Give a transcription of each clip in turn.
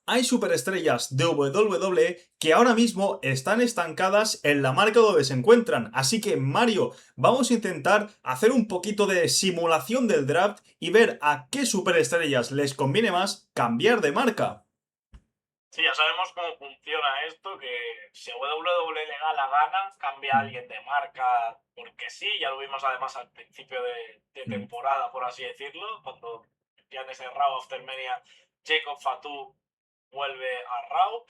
Hay superestrellas de WWE que ahora mismo están estancadas en la marca donde se encuentran. Así que, Mario, vamos a intentar hacer un poquito de simulación del draft y ver a qué superestrellas les conviene más cambiar de marca. Sí, ya sabemos cómo funciona esto, que si a WWE le da la gana, cambia a Mm, alguien de marca porque sí, ya lo vimos además al principio de mm. temporada, por así decirlo, cuando ya en ese Raw After Mania Jacob Fatu vuelve a Raw,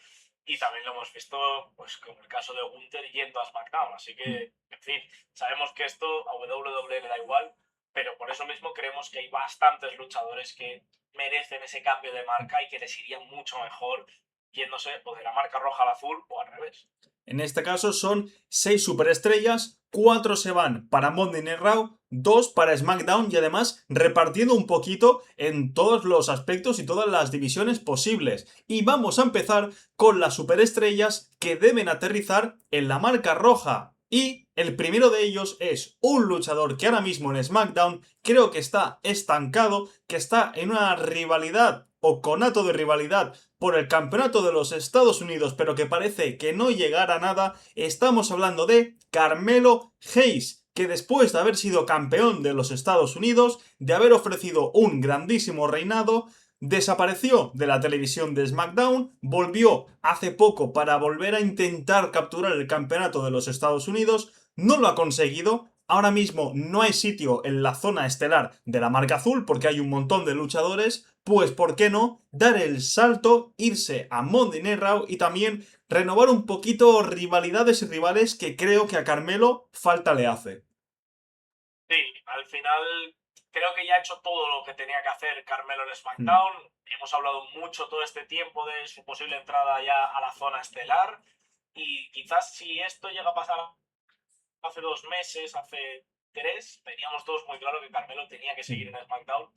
y también lo hemos visto pues con el caso de Gunther yendo a SmackDown, así que, en fin, sabemos que esto a WWE le da igual, pero por eso mismo creemos que hay bastantes luchadores que merecen ese cambio de marca y que les iría mucho mejor yéndose o de la marca roja al azul o al revés. En este caso son 6 superestrellas, 4 se van para Monday Night Raw, 2 para SmackDown y además repartiendo un poquito en todos los aspectos y todas las divisiones posibles. Y vamos a empezar con las superestrellas que deben aterrizar en la marca roja. Y el primero de ellos es un luchador que ahora mismo en SmackDown creo que está estancado, que está en una rivalidad o conato de rivalidad por el campeonato de los Estados Unidos, pero que parece que no llegará a nada. Estamos hablando de Carmelo Hayes, que después de haber sido campeón de los Estados Unidos, de haber ofrecido un grandísimo reinado, desapareció de la televisión de SmackDown, volvió hace poco para volver a intentar capturar el campeonato de los Estados Unidos, no lo ha conseguido. Ahora mismo no hay sitio en la zona estelar de la marca azul porque hay un montón de luchadores, pues ¿por qué no dar el salto, irse a Monday Night Raw y también renovar un poquito rivalidades y rivales que creo que a Carmelo falta le hace? Sí, al final creo que ya ha hecho todo lo que tenía que hacer Carmelo en Mm, SmackDown. Hemos hablado mucho todo este tiempo de su posible entrada ya a la zona estelar. Y quizás si esto llega a pasar hace 2 meses, hace 3, teníamos todos muy claro que Carmelo tenía que seguir mm. en SmackDown,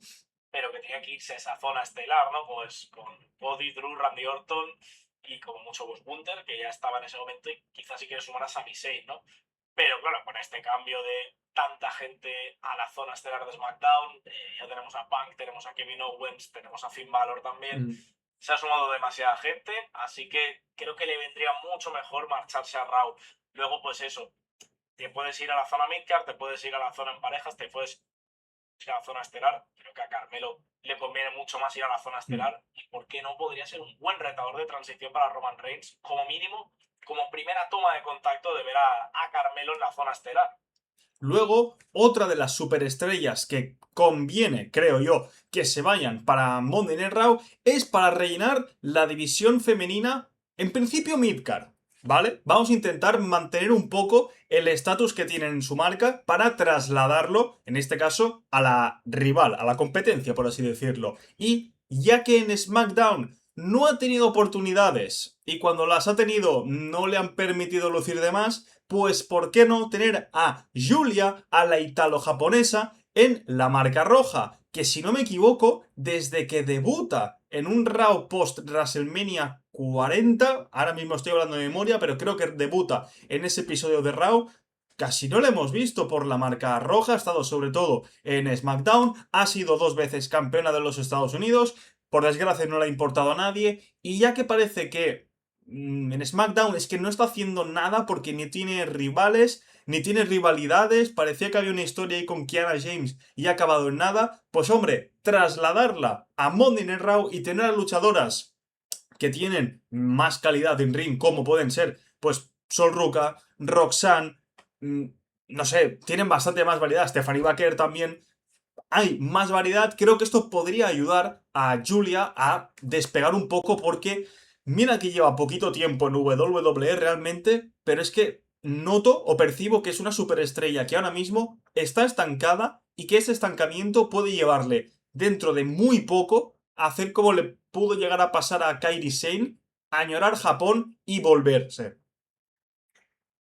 pero que tenía que irse a esa zona estelar, ¿no? Pues con Cody, Drew, Randy Orton y como mucho Bush Bunter, que ya estaba en ese momento, y quizás si quiere sumar a Sami Zayn, ¿no? Pero claro, con este cambio de tanta gente a la zona estelar de SmackDown, ya tenemos a Punk, tenemos a Kevin Owens, tenemos a Finn Balor también, Mm. se ha sumado demasiada gente, así que creo que le vendría mucho mejor marcharse a Raw. Luego, pues eso, te puedes ir a la zona midcard, te puedes ir a la zona en parejas, te puedes ir a la zona estelar. Creo que a Carmelo le conviene mucho más ir a la zona Mm. estelar. ¿Y por qué no podría ser un buen retador de transición para Roman Reigns? Como mínimo, como primera toma de contacto de ver a Carmelo en la zona estelar. Luego, otra de las superestrellas que conviene, creo yo, que se vayan para Monday Night Raw es para rellenar la división femenina, en principio midcard, ¿vale? Vamos a intentar mantener un poco el estatus que tienen en su marca para trasladarlo, en este caso, a la rival, a la competencia, por así decirlo. Y ya que en SmackDown no ha tenido oportunidades y cuando las ha tenido no le han permitido lucir de más, pues ¿por qué no tener a Julia, a la italo-japonesa, en la marca roja? Que si no me equivoco, desde que debuta en un Raw post WrestleMania 40, ahora mismo estoy hablando de memoria, pero creo que debuta en ese episodio de Raw, casi no lo hemos visto por la marca roja, ha estado sobre todo en SmackDown, ha sido 2 veces campeona de los Estados Unidos, por desgracia no le ha importado a nadie, y ya que parece que en SmackDown es que no está haciendo nada porque ni tiene rivales, ni tiene rivalidades. Parecía que había una historia ahí con Kiana James y ha acabado en nada. Pues hombre, trasladarla a Monday Night Raw y tener a luchadoras que tienen más calidad en ring, como pueden ser, pues Sol Ruka, Roxanne, mm, no sé, tienen bastante más variedad. Stephanie Baker también. Hay más variedad. Creo que esto podría ayudar a Julia a despegar un poco porque mira que lleva poquito tiempo en WWE realmente, pero es que noto o percibo que es una superestrella que ahora mismo está estancada y que ese estancamiento puede llevarle dentro de muy poco a hacer como le pudo llegar a pasar a Kairi Sane, añorar Japón y volverse.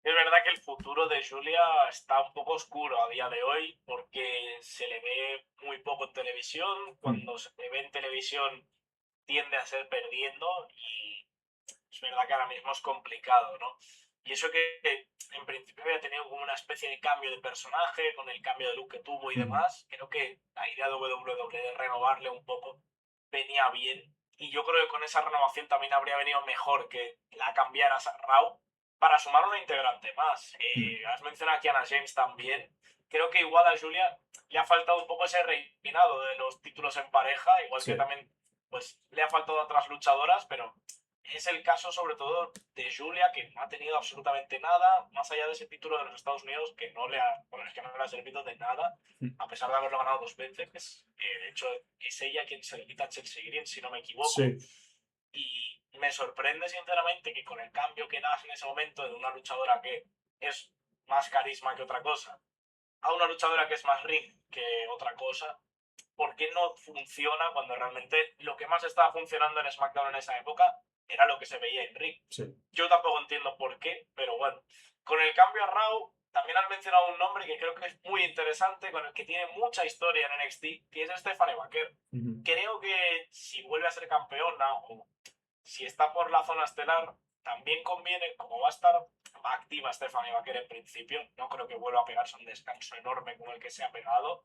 Es verdad que el futuro de Julia está un poco oscuro a día de hoy porque se le ve muy poco en televisión. Mm, Cuando se le ve en televisión tiende a ser perdiendo y es verdad que ahora mismo es complicado, ¿no? Y eso que en principio había tenido como una especie de cambio de personaje, con el cambio de look que tuvo y mm, demás, creo que la idea de WWE de renovarle un poco venía bien. Y yo creo que con esa renovación también habría venido mejor que la cambiaras a Raw para sumar una integrante más. Has mencionado aquí a Ana James también. Creo que igual a Julia le ha faltado un poco ese reinado de los títulos en pareja, igual que Sí, también pues le ha faltado a otras luchadoras, pero es el caso sobre todo de Julia, que no ha tenido absolutamente nada, más allá de ese título de los Estados Unidos, que no le ha, bueno, es que no le ha servido de nada, a pesar de haberlo ganado 2 veces. De hecho, es ella quien se le quita a Chelsea Green, si no me equivoco. sí. Y me sorprende sinceramente que con el cambio que das en ese momento de una luchadora que es más carisma que otra cosa, a una luchadora que es más ring que otra cosa, ¿por qué no funciona cuando realmente lo que más estaba funcionando en SmackDown en esa época era lo que se veía en ring? Sí. Yo tampoco entiendo por qué, pero bueno. Con el cambio a Raw, también has mencionado un nombre que creo que es muy interesante, con el que tiene mucha historia en NXT, que es Stephanie Baker. Creo que si vuelve a ser campeona o si está por la zona estelar, también conviene, como va a estar activa Stephanie Baker en principio, no creo que vuelva a pegarse un descanso enorme como el que se ha pegado,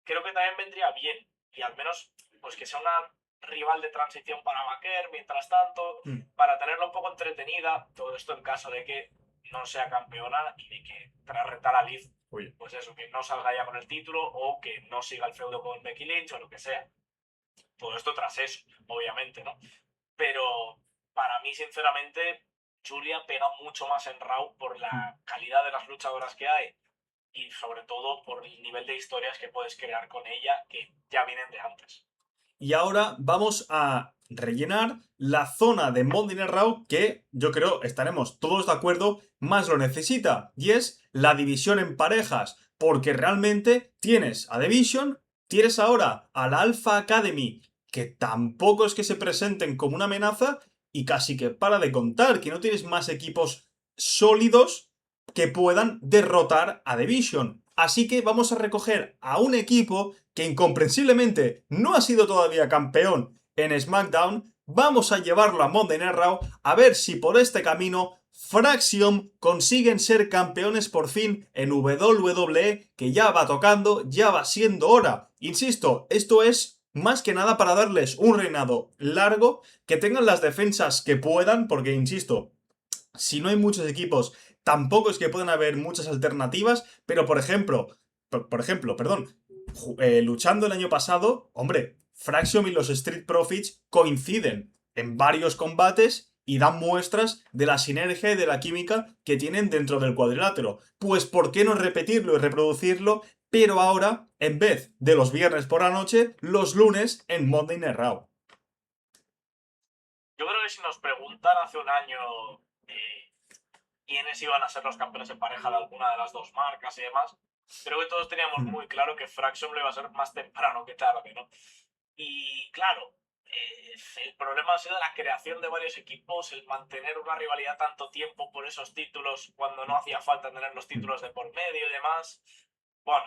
creo que también vendría bien. Y al menos, pues que sea una rival de transición para Baker, mientras tanto, para tenerla un poco entretenida, todo esto en caso de que no sea campeona y de que tras retar a Liz, Oye. pues eso, que no salga ya con el título o que no siga el feudo con Becky Lynch o lo que sea. Todo esto tras eso, obviamente, ¿no? Pero para mí, sinceramente, Julia pega mucho más en Raw por la calidad de las luchadoras que hay y sobre todo por el nivel de historias que puedes crear con ella que ya vienen de antes. Y ahora vamos a rellenar la zona de Monday Night Raw que yo creo estaremos todos de acuerdo más lo necesita. Y es la división en parejas. Porque realmente tienes a Division, tienes ahora a la Alpha Academy, que tampoco es que se presenten como una amenaza, y casi que para de contar, que no tienes más equipos sólidos que puedan derrotar a Division. Así que vamos a recoger a un equipo que incomprensiblemente no ha sido todavía campeón en SmackDown. Vamos a llevarlo a Monday Night Raw a ver si por este camino Fraxium consiguen ser campeones por fin en WWE, que ya va tocando, ya va siendo hora. Insisto, esto es más que nada para darles un reinado largo, que tengan las defensas que puedan, porque insisto, si no hay muchos equipos, tampoco es que puedan haber muchas alternativas, pero perdón, luchando el año pasado, hombre, Fraxium y los Street Profits coinciden en varios combates y dan muestras de la sinergia y de la química que tienen dentro del cuadrilátero. Pues ¿por qué no repetirlo y reproducirlo? Pero ahora, en vez de los viernes por la noche, los lunes en Monday Night Raw. Yo creo que si nos preguntan hace un año quiénes iban a ser los campeones en pareja de alguna de las dos marcas y demás, creo que todos teníamos muy claro que Fraxium lo iba a ser más temprano que tarde, ¿no? Y claro, el problema ha sido la creación de varios equipos, el mantener una rivalidad tanto tiempo por esos títulos cuando no hacía falta tener los títulos de por medio y demás. Bueno,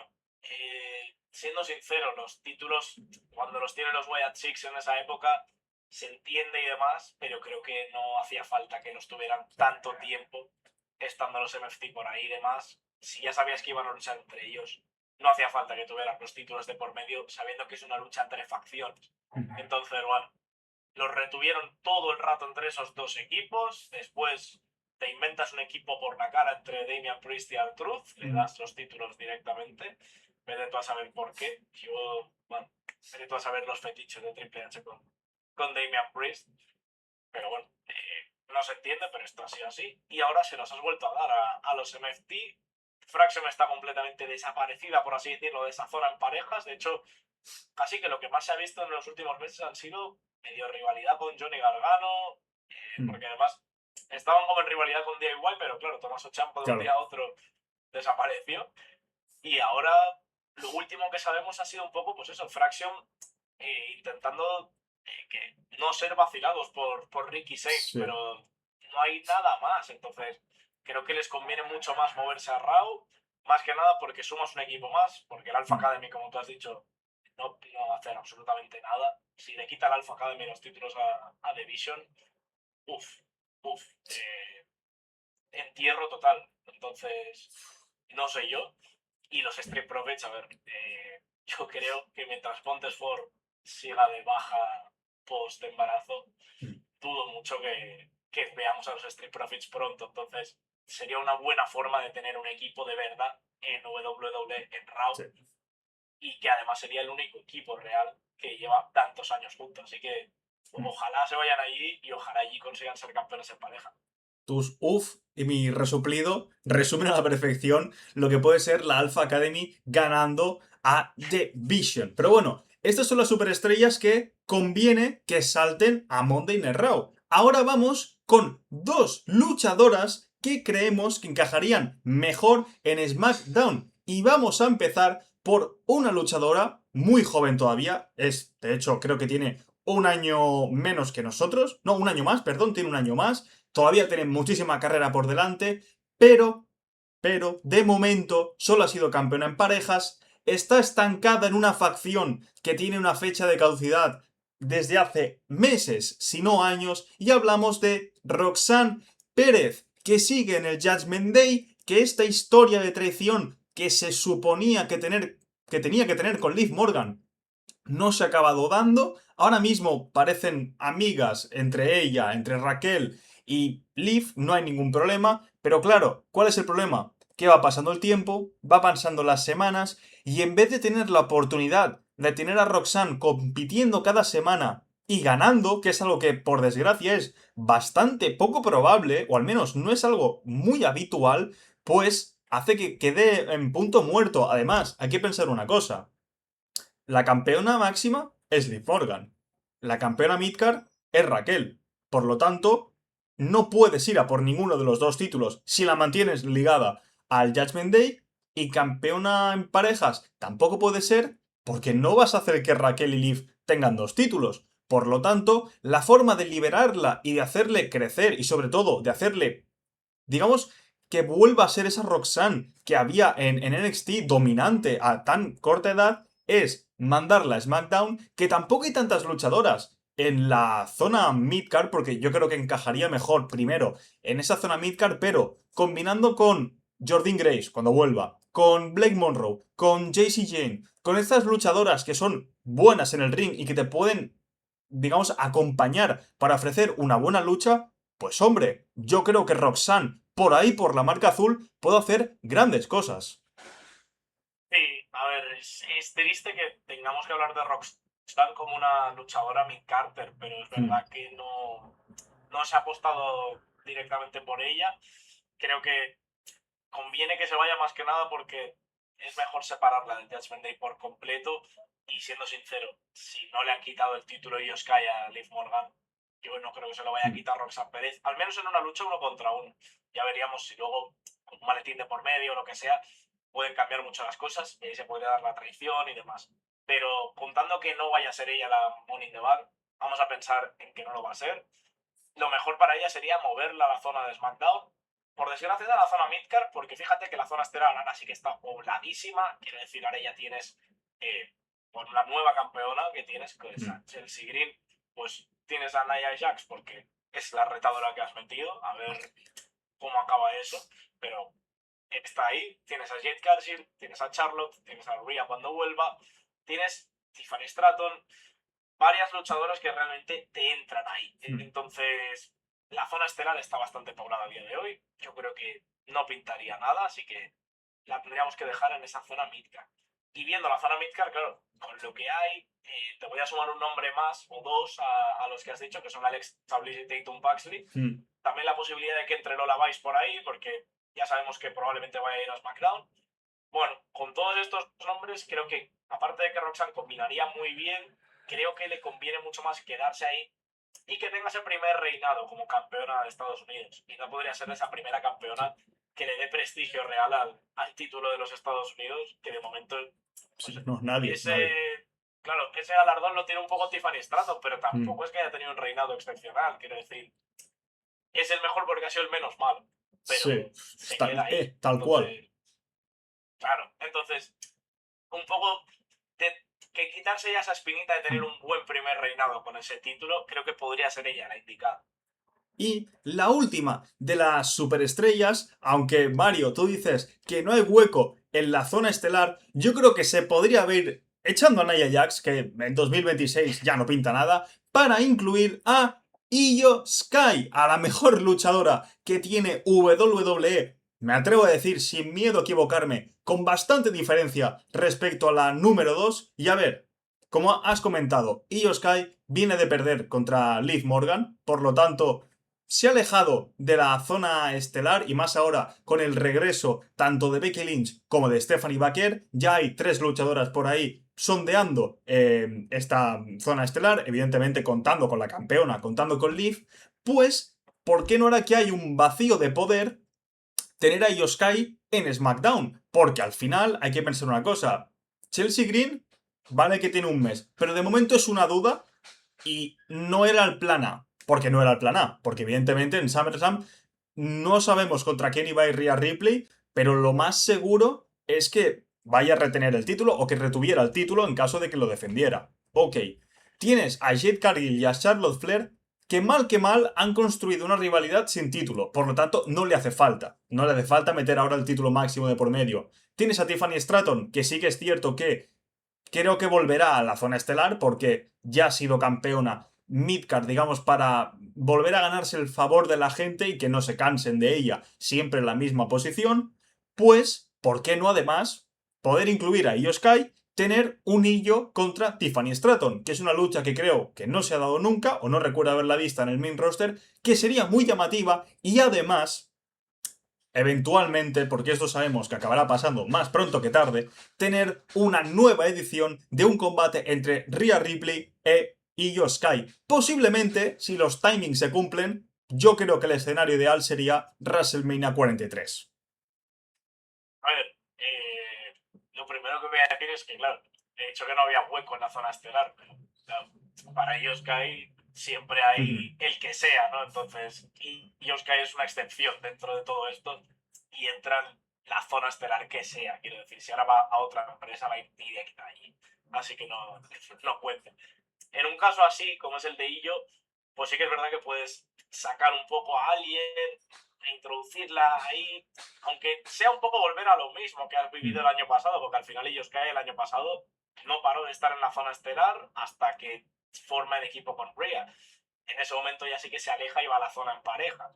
siendo sincero, los títulos, cuando los tienen los Wyatt Six en esa época, se entiende y demás, pero creo que no hacía falta que los tuvieran tanto tiempo estando los MFT por ahí y demás. Si ya sabías que iban a luchar entre ellos, no hacía falta que tuvieran los títulos de por medio, sabiendo que es una lucha entre facciones. Entonces, bueno, los retuvieron todo el rato entre esos dos equipos. Después te inventas un equipo por la cara entre Damian Priest y R-Truth, le das los títulos directamente. Vete tú a saber por qué. Yo, bueno, vete tú a saber los fetiches de Triple H con Damian Priest. Pero bueno, no se entiende, pero esto ha sido así. Y ahora se los has vuelto a dar a los MFT. Fraxium está completamente desaparecida, por así decirlo, de esa zona en parejas. De hecho, casi que lo que más se ha visto en los últimos meses han sido medio rivalidad con Johnny Gargano, porque además estaban como en rivalidad con DIY, pero claro, Tommaso Ciampa de un día a otro desapareció. Y ahora lo último que sabemos ha sido un poco, pues eso, Fraxium intentando que no ser vacilados por Ricky Sainz, pero no hay nada más. Entonces, creo que les conviene mucho más moverse a Raw, más que nada porque sumas un equipo más, porque el Alpha Academy, como tú has dicho, no va a hacer absolutamente nada. Si le quita el Alpha Academy los títulos a Division, uff, uff, entierro total. Entonces, no sé yo. Y los Street Profits, a ver, yo creo que mientras Montesford siga de baja post embarazo, dudo mucho que veamos a los Street Profits pronto. Entonces, sería una buena forma de tener un equipo de verdad en WWE, en Raw, Sí. y que además sería el único equipo real que lleva tantos años juntos. Así que ojalá se vayan allí y ojalá allí consigan ser campeones en pareja. Tus uff y mi resuplido resumen a la perfección lo que puede ser la Alpha Academy ganando a The Vision. Pero bueno, estas son las superestrellas que conviene que salten a Monday Night Raw. Ahora vamos con dos luchadoras que creemos que encajarían mejor en SmackDown. Y vamos a empezar por una luchadora muy joven todavía. De hecho, creo que tiene un año menos que nosotros. No, un año más, perdón, tiene un año más. Todavía tiene muchísima carrera por delante, pero, de momento, solo ha sido campeona en parejas, está estancada en una facción que tiene una fecha de caducidad desde hace meses, si no años, y hablamos de Roxanne Pérez, que sigue en el Judgment Day, que esta historia de traición que se suponía que tenía que tener con Liv Morgan no se ha acabado dando. Ahora mismo parecen amigas entre Raquel y Liv, no hay ningún problema. Pero claro, ¿cuál es el problema? Que va pasando el tiempo, va pasando las semanas, y en vez de tener la oportunidad de tener a Roxanne compitiendo cada semana y ganando, que es algo que por desgracia es bastante poco probable, o al menos no es algo muy habitual, pues hace que quede en punto muerto. Además, hay que pensar una cosa. La campeona máxima es Liv Morgan. La campeona midcard es Raquel. Por lo tanto, no puedes ir a por ninguno de los dos títulos si la mantienes ligada al Judgment Day. Y campeona en parejas tampoco puede ser, porque no vas a hacer que Raquel y Liv tengan dos títulos. Por lo tanto, la forma de liberarla y de hacerle crecer, y sobre todo de hacerle, digamos, que vuelva a ser esa Roxanne que había en NXT dominante a tan corta edad, es mandarla a SmackDown, que tampoco hay tantas luchadoras en la zona midcard, porque yo creo que encajaría mejor primero en esa zona midcard, pero combinando con Jordynne Grace cuando vuelva, con Blake Monroe, con Jacy Jane, con estas luchadoras que son buenas en el ring y que te pueden, digamos, acompañar para ofrecer una buena lucha, pues hombre, yo creo que Roxanne, por ahí, por la marca azul, puede hacer grandes cosas. Sí, a ver, es triste que tengamos que hablar de Roxanne como una luchadora mid-carter, pero es verdad que no se ha apostado directamente por ella. Creo que conviene que se vaya más que nada porque es mejor separarla del Judgment Day por completo. Y siendo sincero, si no le han quitado el título y Sky a Liv Morgan, yo no creo que se lo vaya a quitar Roxanne Pérez, al menos en una lucha 1 contra 1. Ya veríamos si luego, con un maletín de por medio o lo que sea, pueden cambiar mucho las cosas y ahí se podría dar la traición y demás. Pero contando que no vaya a ser ella la Money in the Bank, vamos a pensar en que no lo va a ser. Lo mejor para ella sería moverla a la zona de SmackDown. Por desgracia a la zona midcard, porque fíjate que la zona estelar ahora sí que está pobladísima. Quiero decir, ahora ya tienes por la nueva campeona que tienes, que es a Chelsea Green, pues tienes a Nia Jax porque es la retadora que has metido. A ver cómo acaba eso. Pero está ahí. Tienes a Jade Cargill, tienes a Charlotte, tienes a Rhea cuando vuelva, tienes Tiffany Stratton, varias luchadoras que realmente te entran ahí. Entonces, la zona estelar está bastante poblada a día de hoy. Yo creo que no pintaría nada, así que la tendríamos que dejar en esa zona midcard. Y viendo la zona midcard, claro, con lo que hay, te voy a sumar un nombre más o dos a los que has dicho, que son Alexa Bliss y Tatum Paxley. También la posibilidad de que entre Lola Vice por ahí, porque ya sabemos que probablemente vaya a ir a SmackDown. Bueno, con todos estos nombres, creo que, aparte de que Roxanne combinaría muy bien, creo que le conviene mucho más quedarse ahí y que tenga ese primer reinado como campeona de Estados Unidos. Y no podría ser esa primera campeona que le dé prestigio real al título de los Estados Unidos, que de momento... Sí, no, nadie. Claro, ese galardón lo tiene un poco Tiffany Stratton, pero tampoco es que haya tenido un reinado excepcional, quiero decir. Es el mejor porque ha sido el menos malo. Pero sí, se queda ahí. tal cual. Claro, entonces, un poco que quitarse ya esa espinita de tener un buen primer reinado con ese título, creo que podría ser ella la indicada. Y la última de las superestrellas, aunque Mario, tú dices que no hay hueco en la zona estelar, yo creo que se podría ver echando a Nia Jax, que en 2026 ya no pinta nada, para incluir a Io Sky, a la mejor luchadora que tiene WWE. Me atrevo a decir, sin miedo a equivocarme, con bastante diferencia respecto a la número 2. Y a ver, como has comentado, Io Sky viene de perder contra Liv Morgan, por lo tanto, se ha alejado de la zona estelar y más ahora con el regreso tanto de Becky Lynch como de Stephanie Baker. Ya hay 3 luchadoras por ahí sondeando esta zona estelar, evidentemente contando con la campeona, contando con Liv. Pues, ¿por qué no ahora que hay un vacío de poder tener a Io Sky en SmackDown? Porque al final hay que pensar una cosa. Chelsea Green, vale que tiene un mes, pero de momento es una duda y no era el plan A. Porque no era el plan A. Porque evidentemente en SummerSlam no sabemos contra quién iba a ir Rhea Ripley, pero lo más seguro es que vaya a retener el título o que retuviera el título en caso de que lo defendiera. Ok. Tienes a Jade Cargill y a Charlotte Flair que mal han construido una rivalidad sin título. Por lo tanto, no le hace falta. No le hace falta meter ahora el título máximo de por medio. Tienes a Tiffany Stratton, que sí que es cierto que creo que volverá a la zona estelar porque ya ha sido campeona midcard, digamos, para volver a ganarse el favor de la gente y que no se cansen de ella siempre en la misma posición. Pues, ¿por qué no además poder incluir a Io Sky, tener un Io contra Tiffany Stratton? Que es una lucha que creo que no se ha dado nunca, o no recuerdo haberla vista en el main roster, que sería muy llamativa y además eventualmente, porque esto sabemos que acabará pasando más pronto que tarde, tener una nueva edición de un combate entre Rhea Ripley e Io Sky. Posiblemente, si los timings se cumplen, yo creo que el escenario ideal sería WrestleMania 43. A ver, lo primero que voy a decir es que, claro, he dicho que no había hueco en la zona estelar, pero claro, para ellos Sky siempre hay el que sea, ¿no? Entonces, Io Sky es una excepción dentro de todo esto y entra en la zona estelar que sea, quiero decir, si ahora va a otra empresa va a ir directa allí, así que no cuente. En un caso así, como es el de Illo, pues sí que es verdad que puedes sacar un poco a alguien e introducirla ahí, aunque sea un poco volver a lo mismo que has vivido el año pasado, porque al final Illo Sky el año pasado no paró de estar en la zona estelar hasta que forma el equipo con Rhea. En ese momento ya sí que se aleja y va a la zona en pareja.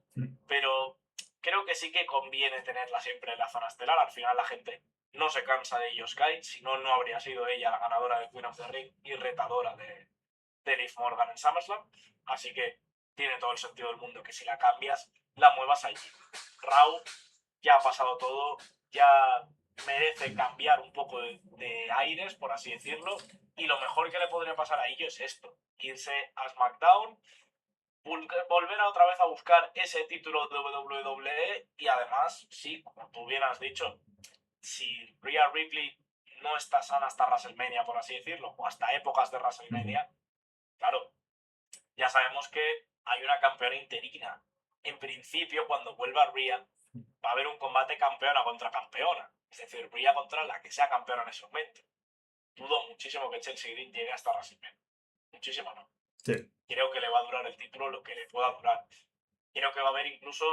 Pero creo que sí que conviene tenerla siempre en la zona estelar. Al final la gente no se cansa de Io Sky, si no, no habría sido ella la ganadora de Queen of the Ring y retadora de Liv Morgan en SummerSlam. Así que tiene todo el sentido del mundo que si la cambias, la muevas allí. Raw ya ha pasado todo, ya merece cambiar un poco de aires, por así decirlo, y lo mejor que le podría pasar a ellos es esto, irse a SmackDown, volver otra vez a buscar ese título de WWE y además, sí, como tú bien has dicho, si Rhea Ripley no está sana hasta WrestleMania, por así decirlo, o hasta épocas de WrestleMania, claro, ya sabemos que hay una campeona interina. En principio, cuando vuelva Rhea, va a haber un combate campeona contra campeona. Es decir, Rhea contra la que sea campeona en ese momento. Dudo muchísimo que Chelsea Green llegue hasta WrestleMania. Muchísimo no. Sí. Creo que le va a durar el título lo que le pueda durar. Creo que va a haber incluso,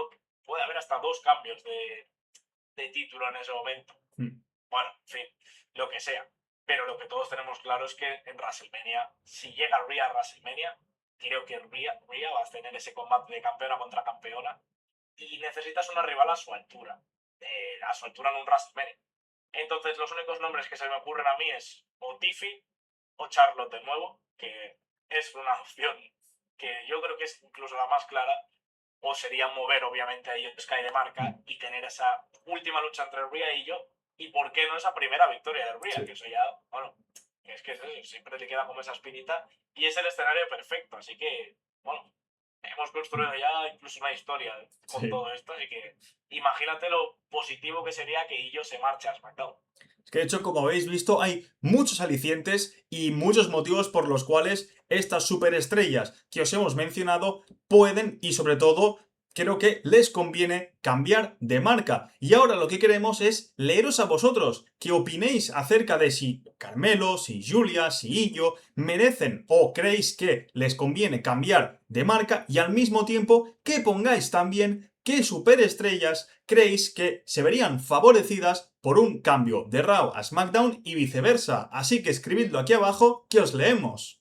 puede haber hasta 2 cambios de título en ese momento. Bueno, en fin, lo que sea. Pero lo que todos tenemos claro es que en WrestleMania, si llega Rhea a WrestleMania, creo que Rhea va a tener ese combate de campeona contra campeona y necesitas una rival a su altura en un WrestleMania. Entonces los únicos nombres que se me ocurren a mí es o Tiffy o Charlotte de nuevo, que es una opción que yo creo que es incluso la más clara, o sería mover obviamente a Io Sky de marca y tener esa última lucha entre Rhea y yo, y por qué no esa primera victoria de Rhea, que eso ya, bueno, es que es eso, siempre le queda como esa espinita y es el escenario perfecto, así que, bueno, hemos construido ya incluso una historia con todo esto, así que imagínate lo positivo que sería que Illo se marche a SmackDown. Es que de hecho, como habéis visto, hay muchos alicientes y muchos motivos por los cuales estas superestrellas que os hemos mencionado pueden y sobre todo creo que les conviene cambiar de marca. Y ahora lo que queremos es leeros a vosotros, que opinéis acerca de si Carmelo, si Julia, si Illo merecen o creéis que les conviene cambiar de marca y al mismo tiempo que pongáis también qué superestrellas creéis que se verían favorecidas por un cambio de Raw a SmackDown y viceversa. Así que escribidlo aquí abajo que os leemos.